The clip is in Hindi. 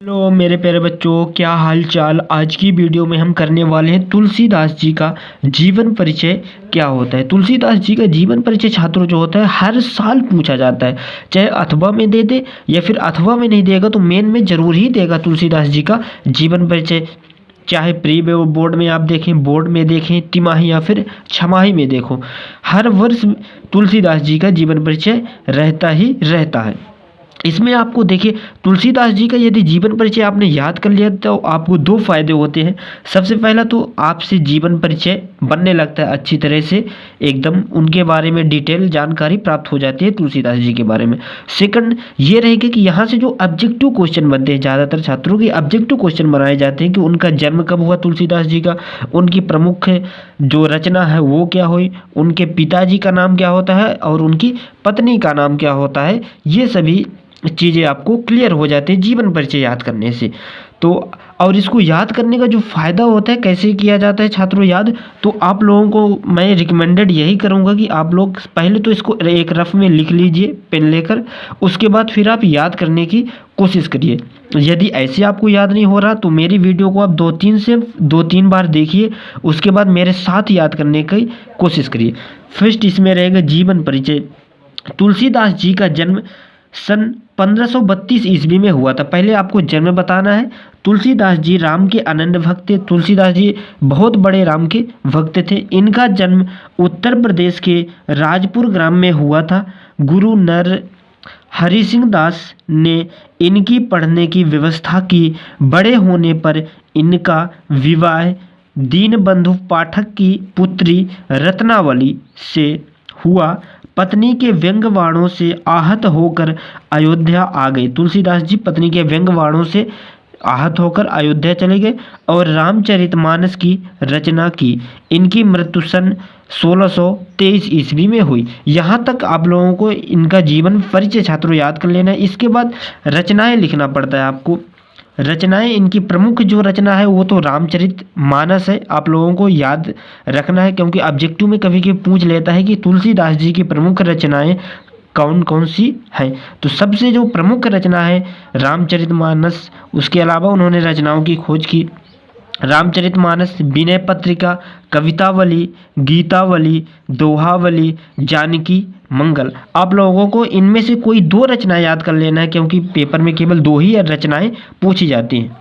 हेलो मेरे प्यारे बच्चों, क्या हाल चाल। आज की वीडियो में हम करने वाले हैं तुलसीदास जी का जीवन परिचय क्या होता है। तुलसीदास जी का जीवन परिचय छात्रों जो होता है हर साल पूछा जाता है, चाहे अथवा में दे दे या फिर अथवा में नहीं देगा तो मेन में जरूर ही देगा तुलसीदास जी का जीवन परिचय। चाहे प्री बोर्ड में आप देखें, बोर्ड में देखें, तिमाही या फिर छमाही में देखो, हर वर्ष तुलसीदास जी का जीवन परिचय रहता ही रहता है। इसमें आपको देखिए तुलसीदास जी का यदि जीवन परिचय आपने याद कर लिया तो आपको दो फायदे होते हैं। सबसे पहला तो आपसे जीवन परिचय बनने लगता है अच्छी तरह से, एकदम उनके बारे में डिटेल जानकारी प्राप्त हो जाती है तुलसीदास जी के बारे में। सेकंड ये रहेगा कि यहाँ से जो ऑब्जेक्टिव क्वेश्चन बनते हैं, ज़्यादातर छात्रों के ऑब्जेक्टिव क्वेश्चन बनाए जाते हैं कि उनका जन्म कब हुआ तुलसीदास जी का, उनकी प्रमुख जो रचना है वो क्या हुई, उनके पिताजी का नाम क्या होता है और उनकी पत्नी का नाम क्या होता है। ये सभी चीज़ें आपको क्लियर हो जाती है जीवन परिचय याद करने से। तो और इसको याद करने का जो फ़ायदा होता है, कैसे किया जाता है छात्रों याद, तो आप लोगों को मैं रिकमेंडेड यही करूँगा कि आप लोग पहले तो इसको एक रफ में लिख लीजिए पेन लेकर, उसके बाद फिर आप याद करने की कोशिश करिए। यदि ऐसे आपको याद नहीं हो रहा तो मेरी वीडियो को आप दो तीन बार देखिए, उसके बाद मेरे साथ याद करने की कोशिश करिए। फर्स्ट इसमें रहेगा जीवन परिचय। तुलसीदास जी का जन्म सन 1532 ईस्वी में हुआ था। पहले आपको जन्म बताना है। तुलसीदास जी राम के अनन्य भक्त थे। तुलसीदास जी बहुत बड़े राम के भक्त थे। इनका जन्म उत्तर प्रदेश के राजपुर ग्राम में हुआ था। गुरु नर हरि सिंह दास ने इनकी पढ़ने की व्यवस्था की। बड़े होने पर इनका विवाह दीनबंधु पाठक की पुत्री रत्नावली से हुआ। पत्नी के व्यंग बाणों से आहत होकर अयोध्या आ गए। तुलसीदास जी पत्नी के व्यंग बाणों से आहत होकर अयोध्या चले गए और रामचरितमानस की रचना की। इनकी मृत्यु सन 1623 ईस्वी में हुई। यहाँ तक आप लोगों को इनका जीवन परिचय छात्रों याद कर लेना है। इसके बाद रचनाएं लिखना पड़ता है आपको। रचनाएं इनकी प्रमुख जो रचना है वो तो रामचरितमानस है, आप लोगों को याद रखना है, क्योंकि ऑब्जेक्टिव में कभी कभी पूछ लेता है कि तुलसीदास जी की प्रमुख रचनाएं कौन कौन सी हैं। तो सबसे जो प्रमुख रचना है रामचरितमानस, उसके अलावा उन्होंने रचनाओं की खोज की। रामचरितमानस, विनय पत्रिका, कवितावली, गीतावली, दोहावली, जानकी मंगल। आप लोगों को इनमें से कोई दो रचनाएं याद कर लेना है, क्योंकि पेपर में केवल दो ही रचनाएं पूछी जाती हैं।